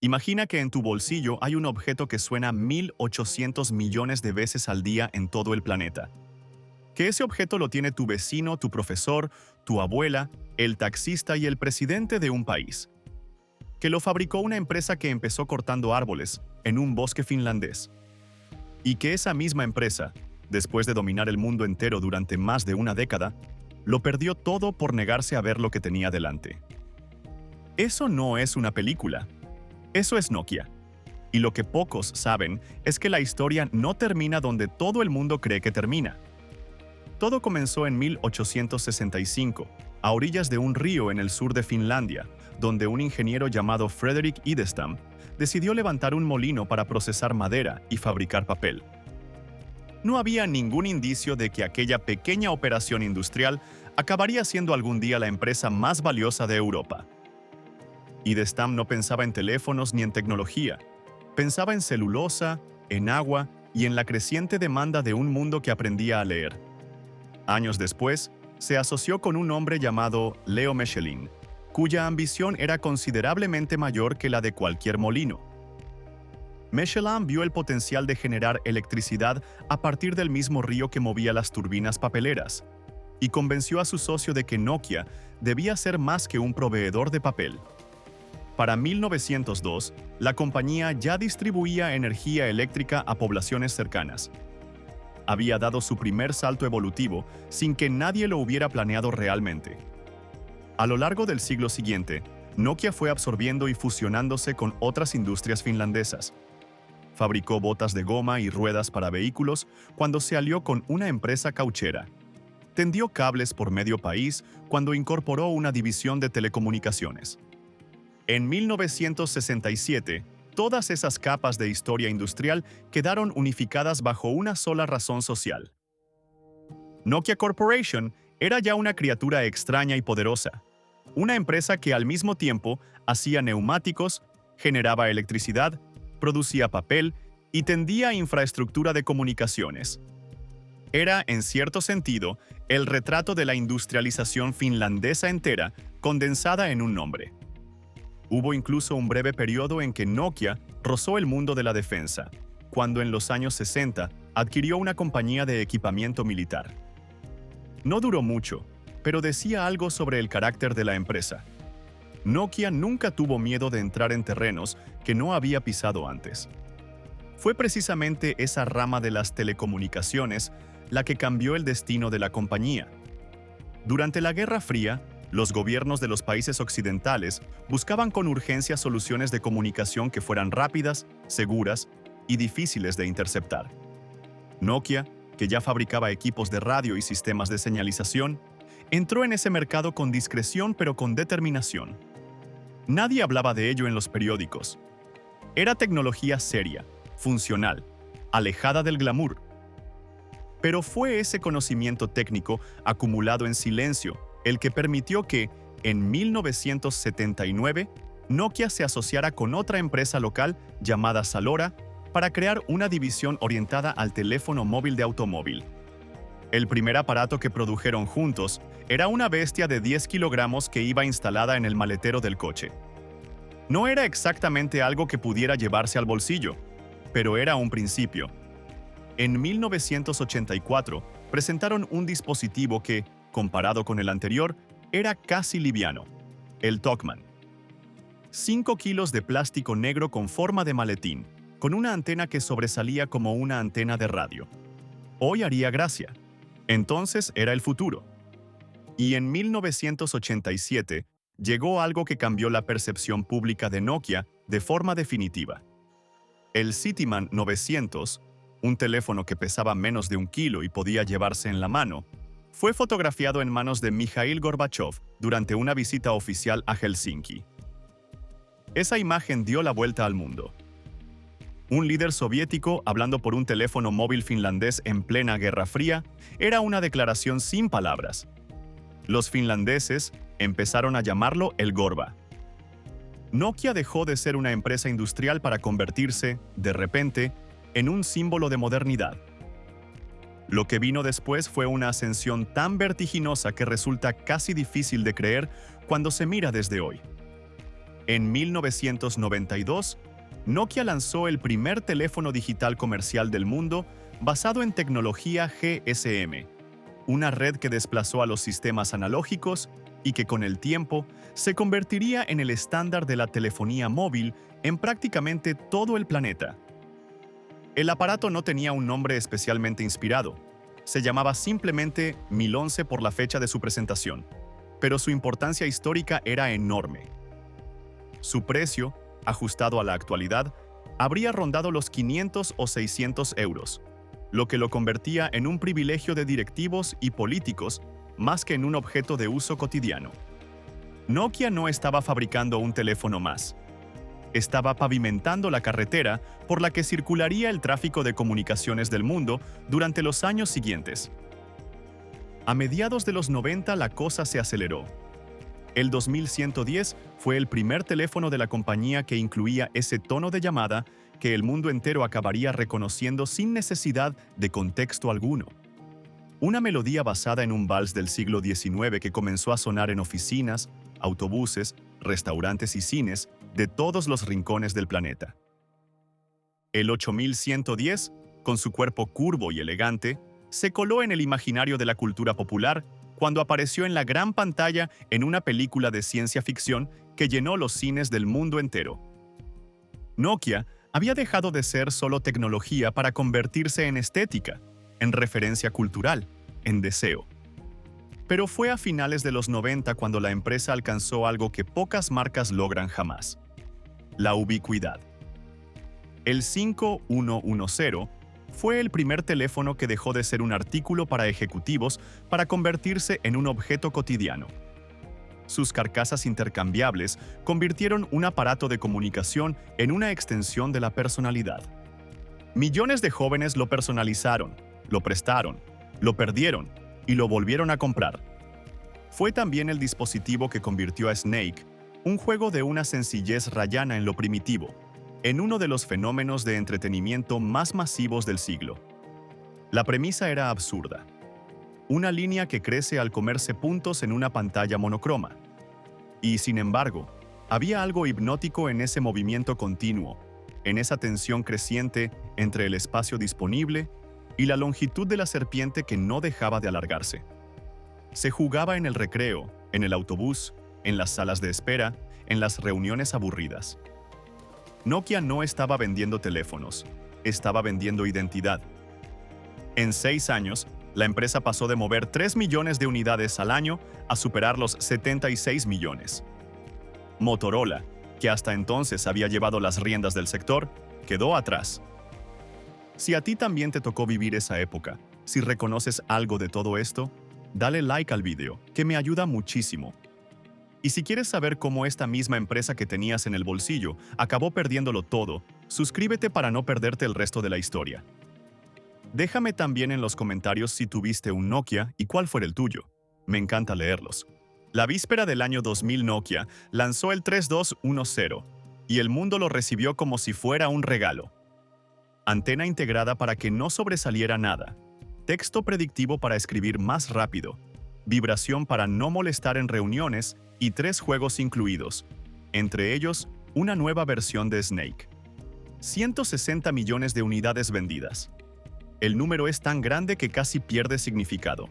Imagina que en tu bolsillo hay un objeto que suena 1.800 millones de veces al día en todo el planeta. Que ese objeto lo tiene tu vecino, tu profesor, tu abuela, el taxista y el presidente de un país. Que lo fabricó una empresa que empezó cortando árboles en un bosque finlandés. Y que esa misma empresa, después de dominar el mundo entero durante más de una década, lo perdió todo por negarse a ver lo que tenía delante. Eso no es una película. Eso es Nokia. Y lo que pocos saben es que la historia no termina donde todo el mundo cree que termina. Todo comenzó en 1865, a orillas de un río en el sur de Finlandia, donde un ingeniero llamado Frederick Idestam decidió levantar un molino para procesar madera y fabricar papel. No había ningún indicio de que aquella pequeña operación industrial acabaría siendo algún día la empresa más valiosa de Europa. Idestam no pensaba en teléfonos ni en tecnología. Pensaba en celulosa, en agua y en la creciente demanda de un mundo que aprendía a leer. Años después, se asoció con un hombre llamado Leo Mechelin, cuya ambición era considerablemente mayor que la de cualquier molino. Mechelin vio el potencial de generar electricidad a partir del mismo río que movía las turbinas papeleras, y convenció a su socio de que Nokia debía ser más que un proveedor de papel. Para 1902, la compañía ya distribuía energía eléctrica a poblaciones cercanas. Había dado su primer salto evolutivo sin que nadie lo hubiera planeado realmente. A lo largo del siglo siguiente, Nokia fue absorbiendo y fusionándose con otras industrias finlandesas. Fabricó botas de goma y ruedas para vehículos cuando se alió con una empresa cauchera. Tendió cables por medio país cuando incorporó una división de telecomunicaciones. En 1967, todas esas capas de historia industrial quedaron unificadas bajo una sola razón social. Nokia Corporation era ya una criatura extraña y poderosa. Una empresa que al mismo tiempo hacía neumáticos, generaba electricidad, producía papel y tendía infraestructura de comunicaciones. Era, en cierto sentido, el retrato de la industrialización finlandesa entera condensada en un nombre. Hubo incluso un breve periodo en que Nokia rozó el mundo de la defensa, cuando en los años 60 adquirió una compañía de equipamiento militar. No duró mucho, pero decía algo sobre el carácter de la empresa. Nokia nunca tuvo miedo de entrar en terrenos que no había pisado antes. Fue precisamente esa rama de las telecomunicaciones la que cambió el destino de la compañía. Durante la Guerra Fría, los gobiernos de los países occidentales buscaban con urgencia soluciones de comunicación que fueran rápidas, seguras y difíciles de interceptar. Nokia, que ya fabricaba equipos de radio y sistemas de señalización, entró en ese mercado con discreción pero con determinación. Nadie hablaba de ello en los periódicos. Era tecnología seria, funcional, alejada del glamour. Pero fue ese conocimiento técnico acumulado en silencio el que permitió que, en 1979, Nokia se asociara con otra empresa local llamada Salora para crear una división orientada al teléfono móvil de automóvil. El primer aparato que produjeron juntos era una bestia de 10 kilogramos que iba instalada en el maletero del coche. No era exactamente algo que pudiera llevarse al bolsillo, pero era un principio. En 1984 presentaron un dispositivo que, comparado con el anterior, era casi liviano, el Talkman. 5 kilos de plástico negro con forma de maletín, con una antena que sobresalía como una antena de radio. Hoy haría gracia. Entonces era el futuro. Y en 1987 llegó algo que cambió la percepción pública de Nokia de forma definitiva. El Cityman 900, un teléfono que pesaba menos de 1 kilo y podía llevarse en la mano, fue fotografiado en manos de Mikhail Gorbachev durante una visita oficial a Helsinki. Esa imagen dio la vuelta al mundo. Un líder soviético hablando por un teléfono móvil finlandés en plena Guerra Fría era una declaración sin palabras. Los finlandeses empezaron a llamarlo el Gorba. Nokia dejó de ser una empresa industrial para convertirse, de repente, en un símbolo de modernidad. Lo que vino después fue una ascensión tan vertiginosa que resulta casi difícil de creer cuando se mira desde hoy. En 1992, Nokia lanzó el primer teléfono digital comercial del mundo basado en tecnología GSM, una red que desplazó a los sistemas analógicos y que con el tiempo se convertiría en el estándar de la telefonía móvil en prácticamente todo el planeta. El aparato no tenía un nombre especialmente inspirado. Se llamaba simplemente 1011 por la fecha de su presentación, pero su importancia histórica era enorme. Su precio, ajustado a la actualidad, habría rondado los 500 o 600 euros, lo que lo convertía en un privilegio de directivos y políticos más que en un objeto de uso cotidiano. Nokia no estaba fabricando un teléfono más. Estaba pavimentando la carretera por la que circularía el tráfico de comunicaciones del mundo durante los años siguientes. A mediados de los 90 la cosa se aceleró. El 2110 fue el primer teléfono de la compañía que incluía ese tono de llamada que el mundo entero acabaría reconociendo sin necesidad de contexto alguno. Una melodía basada en un vals del siglo XIX que comenzó a sonar en oficinas, autobuses, restaurantes y cines de todos los rincones del planeta. El 8110, con su cuerpo curvo y elegante, se coló en el imaginario de la cultura popular cuando apareció en la gran pantalla en una película de ciencia ficción que llenó los cines del mundo entero. Nokia había dejado de ser solo tecnología para convertirse en estética, en referencia cultural, en deseo. Pero fue a finales de los 90 cuando la empresa alcanzó algo que pocas marcas logran jamás: la ubicuidad. El 5110 fue el primer teléfono que dejó de ser un artículo para ejecutivos para convertirse en un objeto cotidiano. Sus carcasas intercambiables convirtieron un aparato de comunicación en una extensión de la personalidad. Millones de jóvenes lo personalizaron, lo prestaron, lo perdieron y lo volvieron a comprar. Fue también el dispositivo que convirtió a Snake, un juego de una sencillez rayana en lo primitivo, en uno de los fenómenos de entretenimiento más masivos del siglo. La premisa era absurda: una línea que crece al comerse puntos en una pantalla monocroma. Y, sin embargo, había algo hipnótico en ese movimiento continuo, en esa tensión creciente entre el espacio disponible y la longitud de la serpiente que no dejaba de alargarse. Se jugaba en el recreo, en el autobús, en las salas de espera, en las reuniones aburridas. Nokia no estaba vendiendo teléfonos, estaba vendiendo identidad. En 6 años, la empresa pasó de mover 3 millones de unidades al año a superar los 76 millones. Motorola, que hasta entonces había llevado las riendas del sector, quedó atrás. Si a ti también te tocó vivir esa época, si reconoces algo de todo esto, dale like al video, que me ayuda muchísimo. Y si quieres saber cómo esta misma empresa que tenías en el bolsillo acabó perdiéndolo todo, suscríbete para no perderte el resto de la historia. Déjame también en los comentarios si tuviste un Nokia y cuál fue el tuyo. Me encanta leerlos. La víspera del año 2000 Nokia lanzó el 3210 y el mundo lo recibió como si fuera un regalo. Antena integrada para que no sobresaliera nada. Texto predictivo para escribir más rápido. Vibración para no molestar en reuniones y 3 juegos incluidos, entre ellos una nueva versión de Snake. 160 millones de unidades vendidas. El número es tan grande que casi pierde significado.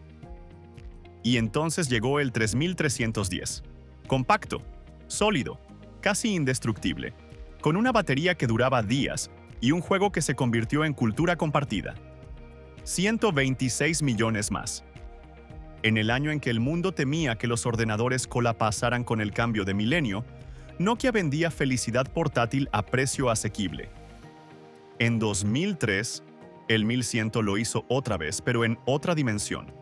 Y entonces llegó el 3310. Compacto, sólido, casi indestructible, con una batería que duraba días y un juego que se convirtió en cultura compartida. 126 millones más. En el año en que el mundo temía que los ordenadores colapsaran con el cambio de milenio, Nokia vendía felicidad portátil a precio asequible. En 2003, el 1100 lo hizo otra vez, pero en otra dimensión.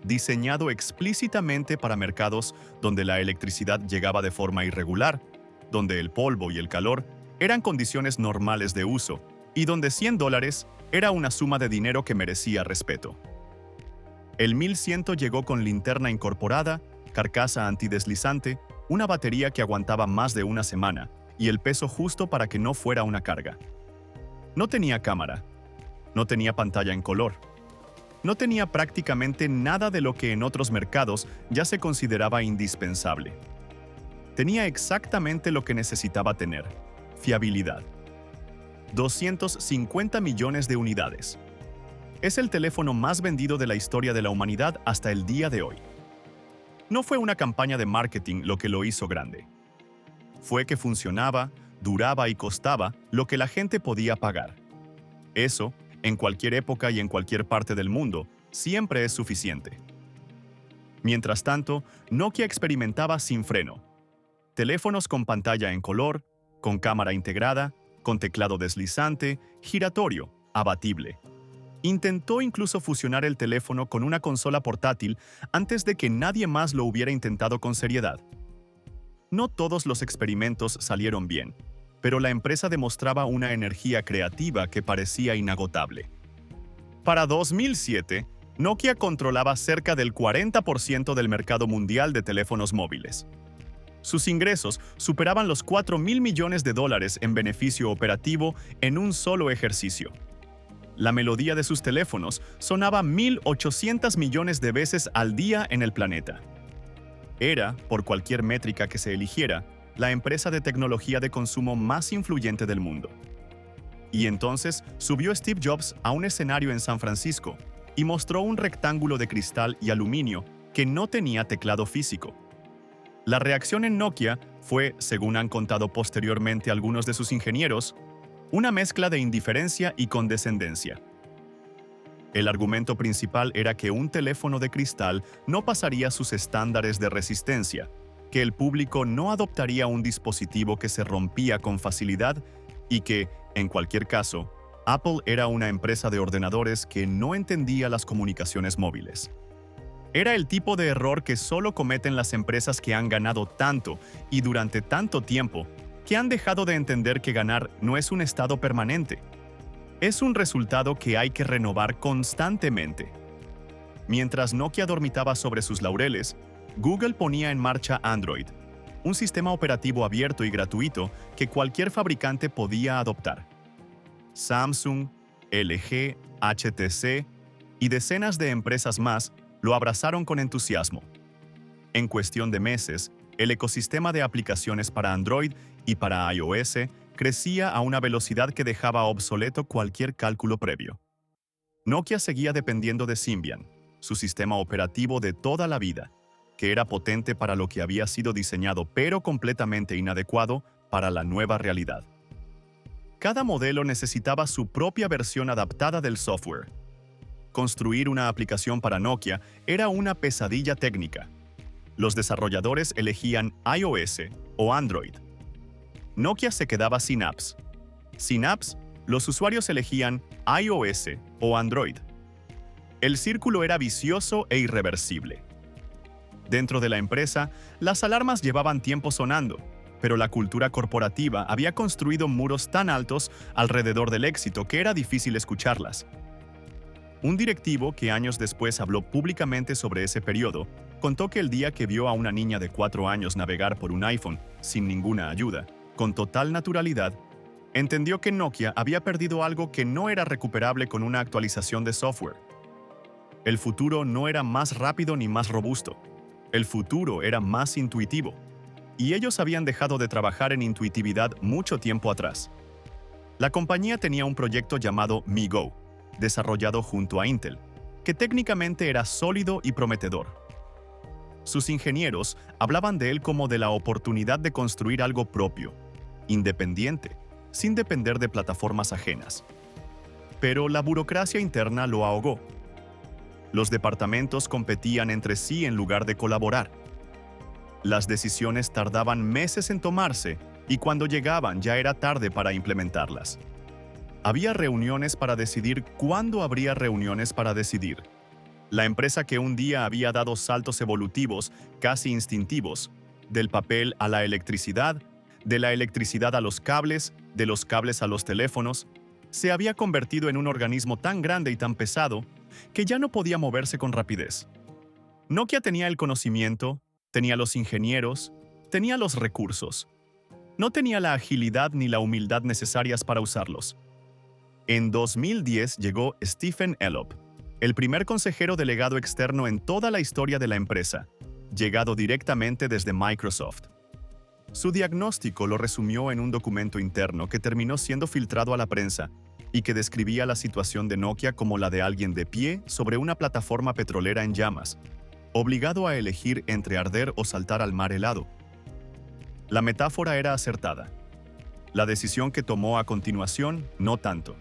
Diseñado explícitamente para mercados donde la electricidad llegaba de forma irregular, donde el polvo y el calor eran condiciones normales de uso, y donde $100 era una suma de dinero que merecía respeto. El 1100 llegó con linterna incorporada, carcasa antideslizante, una batería que aguantaba más de una semana y el peso justo para que no fuera una carga. No tenía cámara, no tenía pantalla en color, no tenía prácticamente nada de lo que en otros mercados ya se consideraba indispensable. Tenía exactamente lo que necesitaba tener: fiabilidad. 250 millones de unidades. Es el teléfono más vendido de la historia de la humanidad hasta el día de hoy. No fue una campaña de marketing lo que lo hizo grande. Fue que funcionaba, duraba y costaba lo que la gente podía pagar. Eso, en cualquier época y en cualquier parte del mundo, siempre es suficiente. Mientras tanto, Nokia experimentaba sin freno. Teléfonos con pantalla en color, con cámara integrada, con teclado deslizante, giratorio, abatible. Intentó incluso fusionar el teléfono con una consola portátil antes de que nadie más lo hubiera intentado con seriedad. No todos los experimentos salieron bien, pero la empresa demostraba una energía creativa que parecía inagotable. Para 2007, Nokia controlaba cerca del 40% del mercado mundial de teléfonos móviles. Sus ingresos superaban los $4.000 millones en beneficio operativo en un solo ejercicio. La melodía de sus teléfonos sonaba 1.800 millones de veces al día en el planeta. Era, por cualquier métrica que se eligiera, la empresa de tecnología de consumo más influyente del mundo. Y entonces subió Steve Jobs a un escenario en San Francisco y mostró un rectángulo de cristal y aluminio que no tenía teclado físico. La reacción en Nokia fue, según han contado posteriormente algunos de sus ingenieros, una mezcla de indiferencia y condescendencia. El argumento principal era que un teléfono de cristal no pasaría sus estándares de resistencia, que el público no adoptaría un dispositivo que se rompía con facilidad y que, en cualquier caso, Apple era una empresa de ordenadores que no entendía las comunicaciones móviles. Era el tipo de error que solo cometen las empresas que han ganado tanto y durante tanto tiempo, que han dejado de entender que ganar no es un estado permanente. Es un resultado que hay que renovar constantemente. Mientras Nokia dormitaba sobre sus laureles, Google ponía en marcha Android, un sistema operativo abierto y gratuito que cualquier fabricante podía adoptar. Samsung, LG, HTC y decenas de empresas más lo abrazaron con entusiasmo. En cuestión de meses, el ecosistema de aplicaciones para Android y para iOS crecía a una velocidad que dejaba obsoleto cualquier cálculo previo. Nokia seguía dependiendo de Symbian, su sistema operativo de toda la vida, que era potente para lo que había sido diseñado pero completamente inadecuado para la nueva realidad. Cada modelo necesitaba su propia versión adaptada del software. Construir una aplicación para Nokia era una pesadilla técnica. Los desarrolladores elegían iOS o Android. Nokia se quedaba sin apps. Sin apps, los usuarios elegían iOS o Android. El círculo era vicioso e irreversible. Dentro de la empresa, las alarmas llevaban tiempo sonando, pero la cultura corporativa había construido muros tan altos alrededor del éxito que era difícil escucharlas. Un directivo que años después habló públicamente sobre ese periodo, contó que el día que vio a una niña de 4 años navegar por un iPhone sin ninguna ayuda, con total naturalidad, entendió que Nokia había perdido algo que no era recuperable con una actualización de software. El futuro no era más rápido ni más robusto. El futuro era más intuitivo. Y ellos habían dejado de trabajar en intuitividad mucho tiempo atrás. La compañía tenía un proyecto llamado MeGo, desarrollado junto a Intel, que técnicamente era sólido y prometedor. Sus ingenieros hablaban de él como de la oportunidad de construir algo propio, independiente, sin depender de plataformas ajenas. Pero la burocracia interna lo ahogó. Los departamentos competían entre sí en lugar de colaborar. Las decisiones tardaban meses en tomarse y cuando llegaban ya era tarde para implementarlas. Había reuniones para decidir cuándo habría reuniones para decidir. La empresa que un día había dado saltos evolutivos, casi instintivos, del papel a la electricidad, de la electricidad a los cables, de los cables a los teléfonos, se había convertido en un organismo tan grande y tan pesado que ya no podía moverse con rapidez. Nokia tenía el conocimiento, tenía los ingenieros, tenía los recursos. No tenía la agilidad ni la humildad necesarias para usarlos. En 2010 llegó Stephen Elop, el primer consejero delegado externo en toda la historia de la empresa, llegado directamente desde Microsoft. Su diagnóstico lo resumió en un documento interno que terminó siendo filtrado a la prensa y que describía la situación de Nokia como la de alguien de pie sobre una plataforma petrolera en llamas, obligado a elegir entre arder o saltar al mar helado. La metáfora era acertada. La decisión que tomó a continuación, no tanto.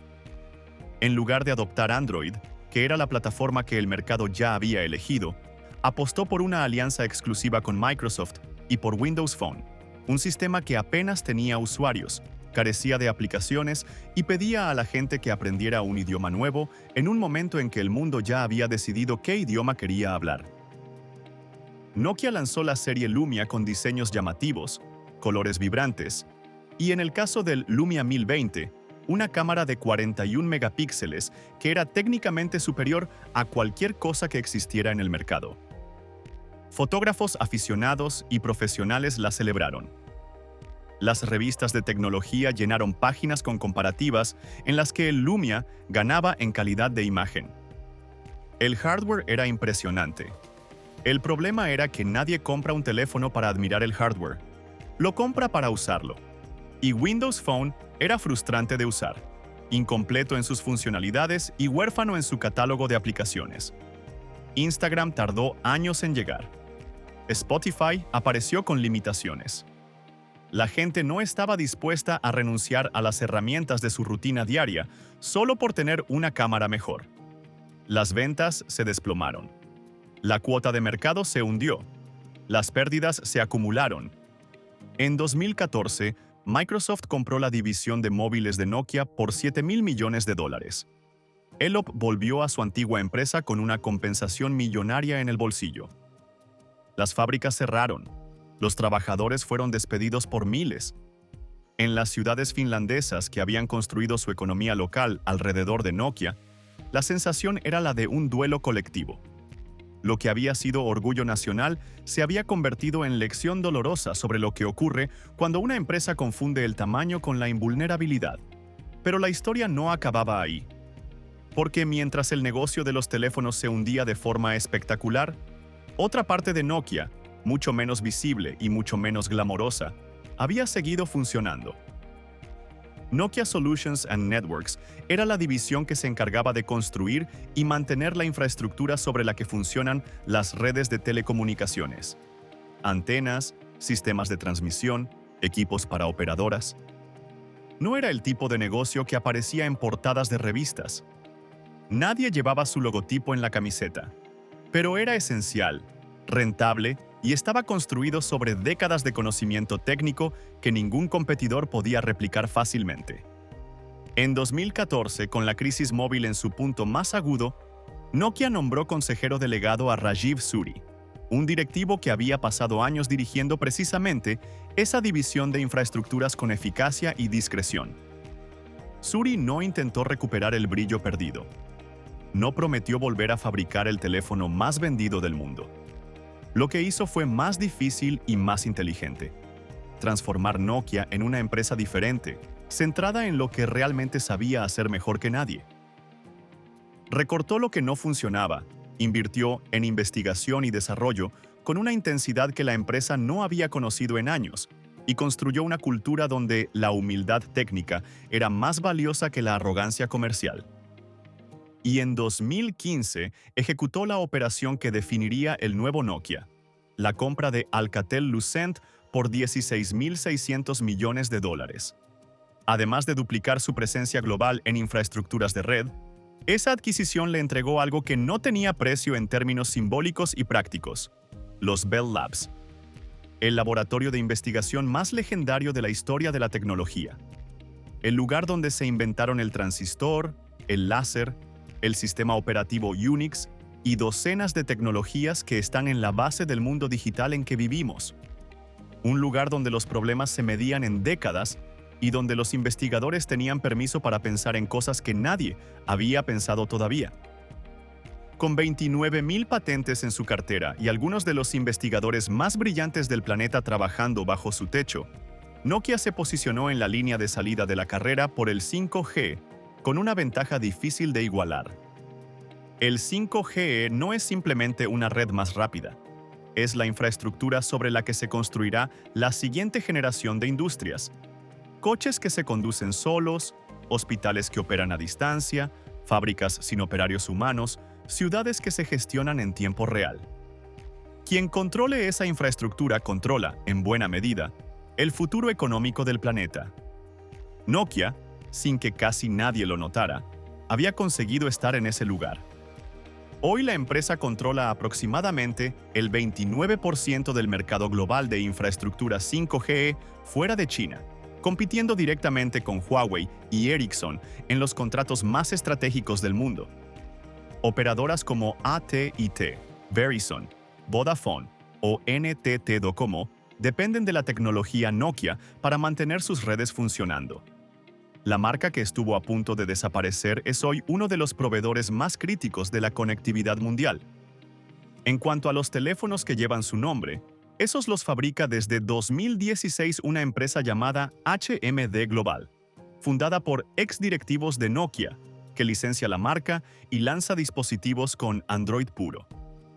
En lugar de adoptar Android, que era la plataforma que el mercado ya había elegido, apostó por una alianza exclusiva con Microsoft y por Windows Phone, un sistema que apenas tenía usuarios, carecía de aplicaciones y pedía a la gente que aprendiera un idioma nuevo en un momento en que el mundo ya había decidido qué idioma quería hablar. Nokia lanzó la serie Lumia con diseños llamativos, colores vibrantes, y en el caso del Lumia 1020, una cámara de 41 megapíxeles que era técnicamente superior a cualquier cosa que existiera en el mercado. Fotógrafos aficionados y profesionales la celebraron. Las revistas de tecnología llenaron páginas con comparativas en las que el Lumia ganaba en calidad de imagen. El hardware era impresionante. El problema era que nadie compra un teléfono para admirar el hardware. Lo compra para usarlo. Y Windows Phone era frustrante de usar, incompleto en sus funcionalidades y huérfano en su catálogo de aplicaciones. Instagram tardó años en llegar. Spotify apareció con limitaciones. La gente no estaba dispuesta a renunciar a las herramientas de su rutina diaria solo por tener una cámara mejor. Las ventas se desplomaron. La cuota de mercado se hundió. Las pérdidas se acumularon. En 2014, Microsoft compró la división de móviles de Nokia por $7.000 millones. Elop volvió a su antigua empresa con una compensación millonaria en el bolsillo. Las fábricas cerraron. Los trabajadores fueron despedidos por miles. En las ciudades finlandesas que habían construido su economía local alrededor de Nokia, la sensación era la de un duelo colectivo. Lo que había sido orgullo nacional se había convertido en lección dolorosa sobre lo que ocurre cuando una empresa confunde el tamaño con la invulnerabilidad. Pero la historia no acababa ahí. Porque mientras el negocio de los teléfonos se hundía de forma espectacular, otra parte de Nokia, mucho menos visible y mucho menos glamorosa, había seguido funcionando. Nokia Solutions and Networks era la división que se encargaba de construir y mantener la infraestructura sobre la que funcionan las redes de telecomunicaciones. Antenas, sistemas de transmisión, equipos para operadoras. No era el tipo de negocio que aparecía en portadas de revistas. Nadie llevaba su logotipo en la camiseta. Pero era esencial, rentable y estaba construido sobre décadas de conocimiento técnico que ningún competidor podía replicar fácilmente. En 2014, con la crisis móvil en su punto más agudo, Nokia nombró consejero delegado a Rajiv Suri, un directivo que había pasado años dirigiendo precisamente esa división de infraestructuras con eficacia y discreción. Suri no intentó recuperar el brillo perdido. No prometió volver a fabricar el teléfono más vendido del mundo. Lo que hizo fue más difícil y más inteligente: transformar Nokia en una empresa diferente, centrada en lo que realmente sabía hacer mejor que nadie. Recortó lo que no funcionaba, invirtió en investigación y desarrollo con una intensidad que la empresa no había conocido en años, y construyó una cultura donde la humildad técnica era más valiosa que la arrogancia comercial. Y en 2015 ejecutó la operación que definiría el nuevo Nokia, la compra de Alcatel-Lucent por $16.600 millones. Además de duplicar su presencia global en infraestructuras de red, esa adquisición le entregó algo que no tenía precio en términos simbólicos y prácticos: los Bell Labs, el laboratorio de investigación más legendario de la historia de la tecnología, el lugar donde se inventaron el transistor, el láser, el sistema operativo Unix y docenas de tecnologías que están en la base del mundo digital en que vivimos. Un lugar donde los problemas se medían en décadas y donde los investigadores tenían permiso para pensar en cosas que nadie había pensado todavía. Con 29.000 patentes en su cartera y algunos de los investigadores más brillantes del planeta trabajando bajo su techo, Nokia se posicionó en la línea de salida de la carrera por el 5G, con una ventaja difícil de igualar. El 5G no es simplemente una red más rápida. es la infraestructura sobre la que se construirá la siguiente generación de industrias. Coches que se conducen solos, hospitales que operan a distancia, fábricas sin operarios humanos, ciudades que se gestionan en tiempo real. Quien controle esa infraestructura controla, en buena medida, el futuro económico del planeta. Nokia, sin que casi nadie lo notara, había conseguido estar en ese lugar. Hoy la empresa controla aproximadamente el 29% del mercado global de infraestructura 5G fuera de China, compitiendo directamente con Huawei y Ericsson en los contratos más estratégicos del mundo. Operadoras como AT&T, Verizon, Vodafone o NTT Docomo dependen de la tecnología Nokia para mantener sus redes funcionando. La marca que estuvo a punto de desaparecer es hoy uno de los proveedores más críticos de la conectividad mundial. En cuanto a los teléfonos que llevan su nombre, esos los fabrica desde 2016 una empresa llamada HMD Global, fundada por exdirectivos de Nokia, que licencia la marca y lanza dispositivos con Android puro.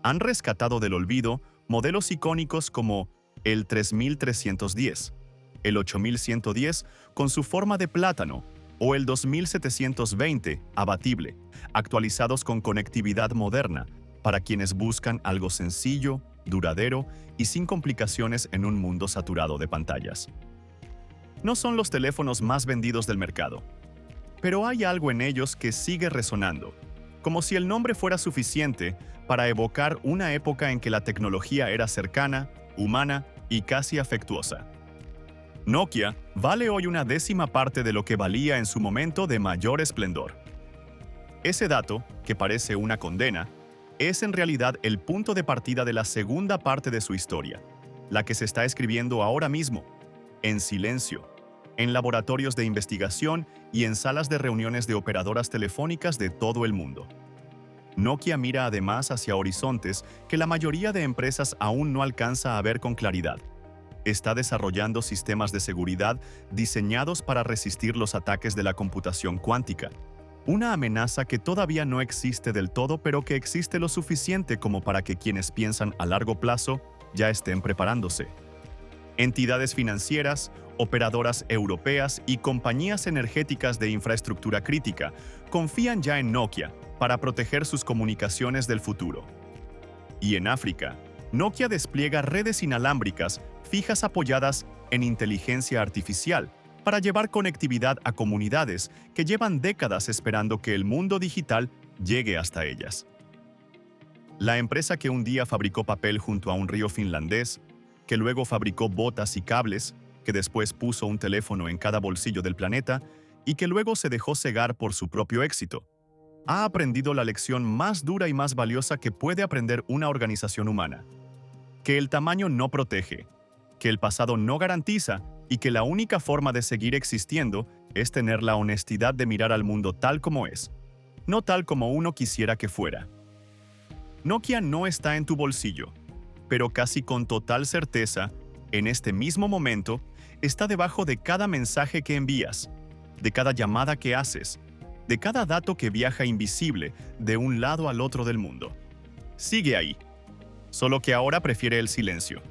Han rescatado del olvido modelos icónicos como el 3310, el 8110 con su forma de plátano o el 2720 abatible, actualizados con conectividad moderna para quienes buscan algo sencillo, duradero y sin complicaciones en un mundo saturado de pantallas. No son los teléfonos más vendidos del mercado, pero hay algo en ellos que sigue resonando, como si el nombre fuera suficiente para evocar una época en que la tecnología era cercana, humana y casi afectuosa. Nokia vale hoy una décima parte de lo que valía en su momento de mayor esplendor. Ese dato, que parece una condena, es en realidad el punto de partida de la segunda parte de su historia, la que se está escribiendo ahora mismo, en silencio, en laboratorios de investigación y en salas de reuniones de operadoras telefónicas de todo el mundo. Nokia mira además hacia horizontes que la mayoría de empresas aún no alcanza a ver con claridad. Está desarrollando sistemas de seguridad diseñados para resistir los ataques de la computación cuántica. Una amenaza que todavía no existe del todo, pero que existe lo suficiente como para que quienes piensan a largo plazo ya estén preparándose. Entidades financieras, operadoras europeas y compañías energéticas de infraestructura crítica confían ya en Nokia para proteger sus comunicaciones del futuro. Y en África, Nokia despliega redes inalámbricas fijas apoyadas en inteligencia artificial para llevar conectividad a comunidades que llevan décadas esperando que el mundo digital llegue hasta ellas. La empresa que un día fabricó papel junto a un río finlandés, que luego fabricó botas y cables, que después puso un teléfono en cada bolsillo del planeta y que luego se dejó cegar por su propio éxito, ha aprendido la lección más dura y más valiosa que puede aprender una organización humana: que el tamaño no protege, que el pasado no garantiza y que la única forma de seguir existiendo es tener la honestidad de mirar al mundo tal como es, no tal como uno quisiera que fuera. Nokia no está en tu bolsillo, pero casi con total certeza, en este mismo momento, está debajo de cada mensaje que envías, de cada llamada que haces, de cada dato que viaja invisible de un lado al otro del mundo. Sigue ahí, solo que ahora prefiere el silencio.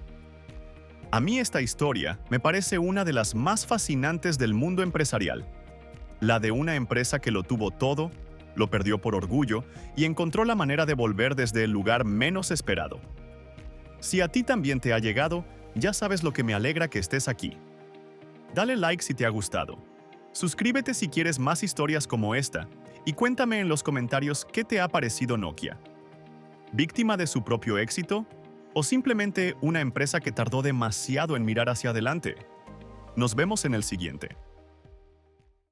A mí esta historia me parece una de las más fascinantes del mundo empresarial. La de una empresa que lo tuvo todo, lo perdió por orgullo y encontró la manera de volver desde el lugar menos esperado. Si a ti también te ha llegado, ya sabes lo que me alegra que estés aquí. Dale like si te ha gustado. Suscríbete si quieres más historias como esta y cuéntame en los comentarios qué te ha parecido Nokia. ¿Víctima de su propio éxito? ¿O simplemente una empresa que tardó demasiado en mirar hacia adelante? Nos vemos en el siguiente.